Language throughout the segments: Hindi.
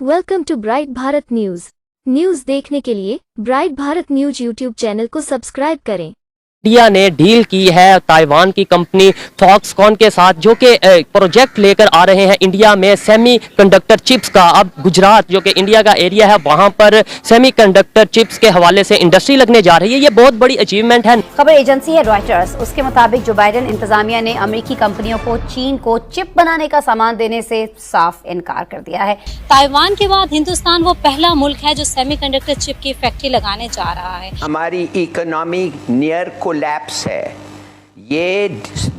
Welcome to bright Bharat news देखने के लिए bright Bharat news YouTube channel को सब्सक्राइब करें। इंडिया ने डील की है ताइवान की कंपनी फॉक्सकॉन के साथ, जो कि प्रोजेक्ट लेकर आ रहे हैं इंडिया में सेमीकंडक्टर चिप्स का। अब गुजरात जो कि इंडिया का एरिया है, वहां पर सेमीकंडक्टर चिप्स के हवाले से इंडस्ट्री लगने जा रही है। ये बहुत बड़ी अचीवमेंट है। खबर एजेंसी है रॉयटर्स। उसके मुताबिक जो बाइडेन इंतजामिया ने अमेरिकी कंपनियों को चीन को चिप बनाने का सामान देने से साफ इनकार कर दिया है। ताइवान के बाद हिंदुस्तान वो पहला मुल्क है जो सेमीकंडक्टर चिप की फैक्ट्री लगाने जा रहा है। हमारी इकोनॉमी नियर कोलैप्स है, ये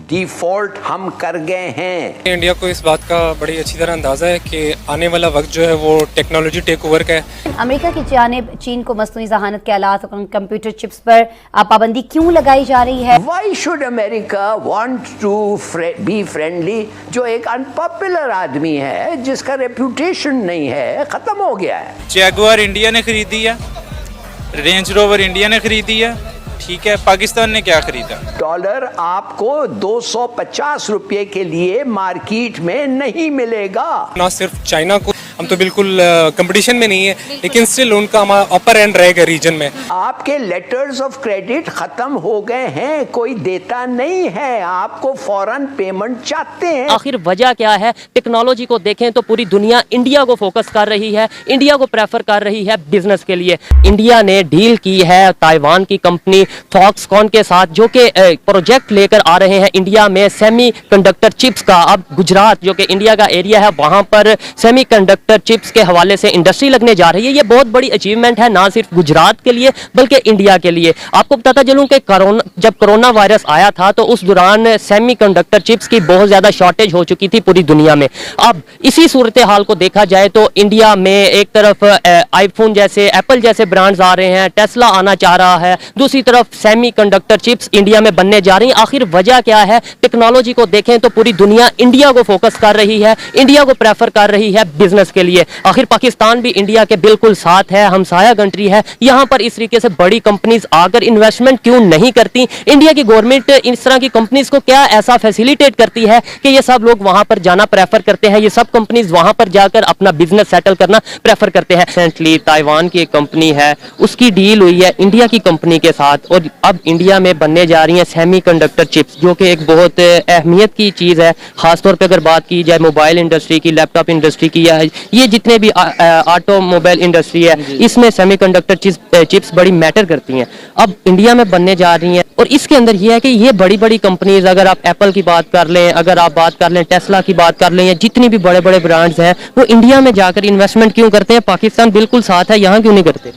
डिफॉल्ट हम कर गए हैं। इंडिया को इस बात का बड़ी अच्छी तरह अंदाजा है कि आने वाला वक्त जो है वो टेक्नोलॉजी टेक ओवर का है। अमेरिका की जानिब चीन को मसनूई जहानत के आलात और कंप्यूटर चिप्स पर पाबंदी क्यों लगाई जा रही है? Why should America want to be friendly? जो एक अनपॉपुलर आदमी है, जिसका रेपुटेशन नहीं है, खत्म हो गया है। जैगुआर इंडिया ने खरीदी है, रेंज रोवर इंडिया ने खरीदी है, ठीक है। पाकिस्तान ने क्या खरीदा? डॉलर आपको 250 रुपये के लिए मार्केट में नहीं मिलेगा। ना सिर्फ चाइना को, हम तो बिल्कुल कंपटीशन में नहीं है, लेकिन स्टिल उनका अपर एंड रहेगा रीजन में। आपके लेटर्स ऑफ क्रेडिट खत्म हो गए हैं, कोई देता नहीं है, आपको फौरन पेमेंट चाहते हैं। आखिर वजह क्या है? टेक्नोलॉजी को देखें तो पूरी दुनिया इंडिया को फोकस कर रही है, इंडिया को प्रेफर कर रही है बिजनेस के लिए। इंडिया ने डील की है ताइवान की कंपनी फॉक्सकॉन के साथ, जो कि प्रोजेक्ट लेकर आ रहे हैं इंडिया में सेमीकंडक्टर चिप्स का। अब गुजरात जो कि इंडिया का एरिया है, वहां पर सेमीकंडक्टर चिप्स के हवाले से इंडस्ट्री लगने जा रही है। ये बहुत बड़ी अचीवमेंट है, ना सिर्फ गुजरात के लिए बल्कि इंडिया के लिए। आपको बताता चलूं कि जब कोरोना वायरस आया था तो उस दौरान सेमीकंडक्टर चिप्स की बहुत ज्यादा शॉर्टेज हो चुकी थी पूरी दुनिया में। अब इसी सूरत हाल को देखा जाए तो इंडिया में एक तरफ आईफोन जैसे, एप्पल जैसे ब्रांड्स आ रहे हैं, टेस्ला आना चाह रहा है, दूसरी तरफ सेमीकंडक्टर चिप्स इंडिया में बनने जा रही हैं। आखिर वजह क्या है? टेक्नोलॉजी को देखें तो पूरी दुनिया इंडिया को फोकस कर रही है, इंडिया को प्रेफर कर रही है बिजनेस के लिए। आखिर पाकिस्तान भी इंडिया के बिल्कुल साथ है, हमसाया कंट्री है। यहां पर इस तरीके से बड़ी कंपनीज आकर इन्वेस्टमेंट क्यों नहीं करती? इंडिया की गवर्नमेंट इस तरह की कंपनीज को क्या ऐसा फैसिलिटेट करती है कि ये सब लोग वहां पर जाना प्रेफर करते हैं, ये सब कंपनीज वहां पर जाकर अपना बिजनेस सेटल करना प्रेफर करते हैं। रिसेंटली ताइवान की एक कंपनी है, उसकी डील हुई है इंडिया की कंपनी के साथ, और अब इंडिया में बनने जा रही हैं सेमीकंडक्टर चिप्स, जो कि एक बहुत अहमियत की चीज़ है। खासतौर पे अगर बात की जाए मोबाइल इंडस्ट्री की, लैपटॉप इंडस्ट्री की, या ये जितने भी ऑटोमोबाइल इंडस्ट्री है, इसमें सेमीकंडक्टर चिप्स बड़ी मैटर करती हैं। अब इंडिया में बनने जा रही हैं, और इसके अंदर ये है कि ये बड़ी बड़ी कंपनीज, अगर आप एप्पल की बात कर लें, अगर आप बात कर लें टेस्ला की बात कर लें, या जितनी भी बड़े बड़े ब्रांड्स हैं, वो इंडिया में जाकर इन्वेस्टमेंट क्यों करते हैं? पाकिस्तान बिल्कुल साथ है, यहाँ क्यों नहीं करते?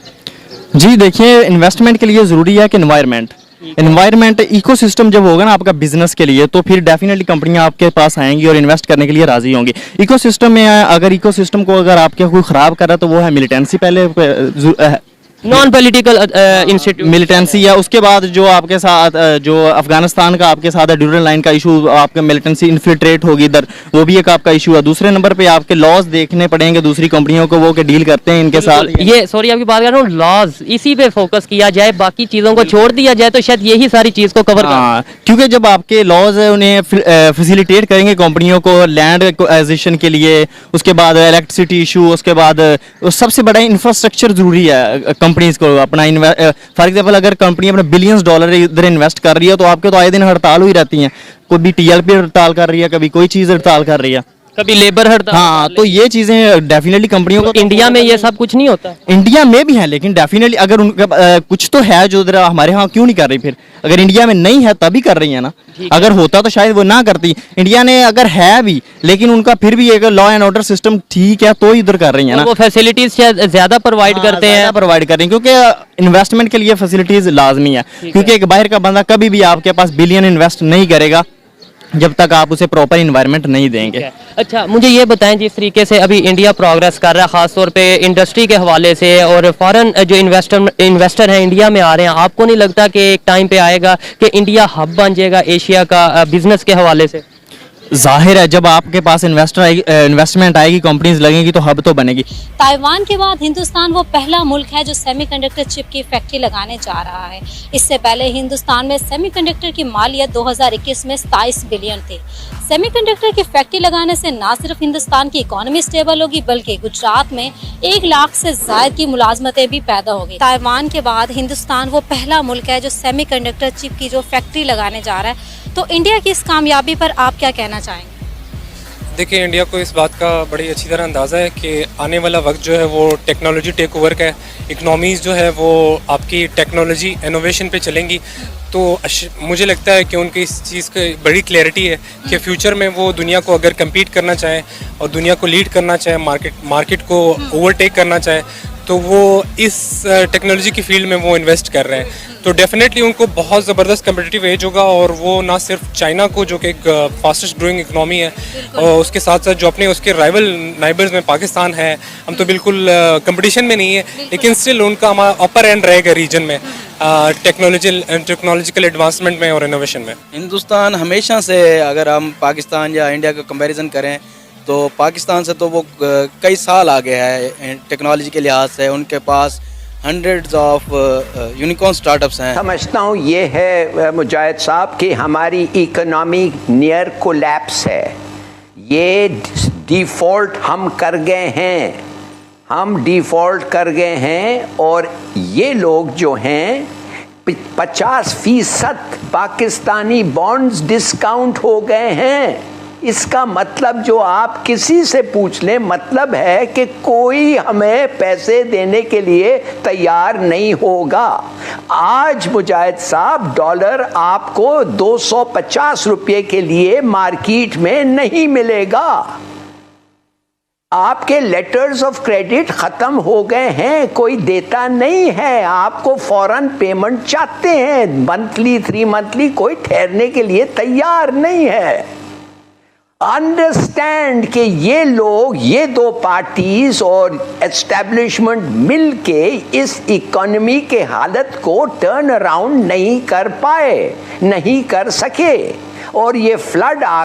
जी देखिए, इन्वेस्टमेंट के लिए ज़रूरी है कि इन्वायरमेंट इकोसिस्टम जब होगा ना आपका बिजनेस के लिए, तो फिर डेफिनेटली कंपनियां आपके पास आएंगी और इन्वेस्ट करने के लिए राजी होंगी। इकोसिस्टम में अगर इकोसिस्टम को अगर आपके कोई ख़राब कर रहा है तो वो है मिलिटेंसी, पहले नॉन पॉलिटिकल इंस्टीट्यूट मिलिटेंसी है। उसके बाद जो आपके साथ जो अफगानिस्तान का आपके साथ ड्यूरल लाइन का इशू, आपके मिलिटेंसी इन्फिल्ट्रेट होगी इधर, वो भी एक आपका इशू है। दूसरे नंबर पे आपके लॉज देखने पड़ेंगे दूसरी कंपनियों को, वो के डील करते हैं इनके साथ। ये सॉरी आपकी बात कर रहा हूँ, लॉज इसी पे फोकस किया जाए, बाकी चीजों को छोड़ दिया जाए तो शायद यही सारी चीज को कवर क्योंकि जब आपके लॉज उन्हें फैसिलिटेट करेंगे कंपनियों को लैंड एक्विजिशन के लिए, उसके बाद इलेक्ट्रिसिटी इशू, उसके बाद सबसे बड़ा इंफ्रास्ट्रक्चर जरूरी है कंपनीज को अपना। फॉर एग्जांपल अगर कंपनी अपना बिलियंस डॉलर इधर इन्वेस्ट कर रही है तो आपके तो आए दिन हड़ताल हुई रहती हैं। कोई भी टीएलपी हड़ताल कर रही है, कभी कोई चीज़ हड़ताल कर रही है, कभी लेबर हड़ताल। हाँ, तो ये चीजें डेफिनेटली कंपनियों को, इंडिया में ये सब कुछ नहीं होता। इंडिया में भी है, लेकिन डेफिनेटली अगर उनका कुछ तो है जो उधर हमारे यहाँ क्यों नहीं कर रही? फिर अगर इंडिया में नहीं है तभी कर रही है ना, अगर होता तो शायद वो ना करती। इंडिया ने अगर है भी, लेकिन उनका फिर भी एक लॉ एंड ऑर्डर सिस्टम ठीक है तो इधर कर रही है ना, वो फैसिलिटीज ज्यादा प्रोवाइड करते हैं, प्रोवाइड कर रही हैं, क्योंकि इन्वेस्टमेंट के लिए फैसिलिटीज लाजमी है। क्योंकि एक बाहर का बंदा कभी भी आपके पास बिलियन इन्वेस्ट नहीं करेगा जब तक आप उसे प्रॉपर इन्वायरमेंट नहीं देंगे। अच्छा, मुझे ये बताएं, जिस तरीके से अभी इंडिया प्रोग्रेस कर रहा है खासतौर पे इंडस्ट्री के हवाले से, और फॉरेन जो इन्वेस्टर हैं इंडिया में आ रहे हैं, आपको नहीं लगता कि एक टाइम पे आएगा कि इंडिया हब बन जाएगा एशिया का बिजनेस के हवाले से? जाहिर है जब आपके पास इन्वेस्टमेंट आएगी, कंपनीज लगेंगी तो हब तो बनेगी। ताइवान के बाद हिंदुस्तान वो पहला मुल्क है जो सेमीकंडक्टर चिप की फैक्ट्री लगाने जा रहा है। इससे पहले हिंदुस्तान में सेमीकंडक्टर की मालियत 2021 में 27 बिलियन थी। सेमीकंडक्टर की फैक्ट्री लगाने से न सिर्फ हिंदुस्तान की इकोनॉमी स्टेबल होगी, बल्कि गुजरात में 1 लाख से ज्यादा की मुलाजमतें भी पैदा होगी। ताइवान के बाद हिंदुस्तान वो पहला मुल्क है जो सेमीकंडक्टर चिप की जो फैक्ट्री लगाने जा रहा है। तो इंडिया की इस कामयाबी पर आप क्या कहना चाहेंगे? देखिए, इंडिया को इस बात का बड़ी अच्छी तरह अंदाज़ा है कि आने वाला वक्त जो है वो टेक्नोलॉजी टेक ओवर का है। इकनॉमीज़ जो है वो आपकी टेक्नोलॉजी इनोवेशन पे चलेंगी। तो मुझे लगता है कि उनकी इस चीज़ की बड़ी क्लैरिटी है कि फ्यूचर में वो दुनिया को अगर कम्पीट करना चाहें और दुनिया को लीड करना चाहें, मार्केट को ओवरटेक करना चाहें, तो वो इस टेक्नोलॉजी की फील्ड में वो इन्वेस्ट कर रहे हैं। तो डेफिनेटली उनको बहुत ज़बरदस्त कम्पिटिटिव एज होगा और वो ना सिर्फ चाइना को, जो कि एक फास्टेस्ट ग्रोइंग इकनॉमी है, और उसके साथ साथ जो अपने उसके राइवल नाइबर्स में पाकिस्तान है, हम तो बिल्कुल कंपटीशन में नहीं है, लेकिन स्टिल उनका हमारा अपर एंड रहेगा रीजन में टेक्नोलॉजिकल एडवांसमेंट में और इनोवेशन में। हिंदुस्तान हमेशा से, अगर हम पाकिस्तान या इंडिया का कंपैरिजन करें तो पाकिस्तान से तो वो कई साल आगे है टेक्नोलॉजी के लिहाज से। उनके पास हंड्रेड्स ऑफ यूनिकॉर्न स्टार्टअप्स हैं। समझता हूँ ये है मुजाहिद साहब कि हमारी इकोनॉमी नियर कोलैप्स है। ये डिफ़ॉल्ट हम कर गए हैं, हम डिफ़ॉल्ट कर गए हैं, और ये लोग जो हैं 50% पाकिस्तानी बॉन्ड्स डिस्काउंट हो गए हैं। इसका मतलब जो आप किसी से पूछ लें, मतलब है कि कोई हमें पैसे देने के लिए तैयार नहीं होगा। आज मुजाहिद साहब डॉलर आपको 250 रुपये के लिए मार्केट में नहीं मिलेगा। आपके लेटर्स ऑफ क्रेडिट ख़त्म हो गए हैं, कोई देता नहीं है। आपको फ़ौरन पेमेंट चाहते हैं, मंथली 3 मंथली, कोई ठहरने के लिए तैयार नहीं है। अंडरस्टैंड कि ये लोग, ये 2 पार्टीज और एस्टेब्लिशमेंट मिलके इस इकोनॉमी के हालत को टर्न अराउंड नहीं कर पाए, नहीं कर सके, और ये फ्लड आ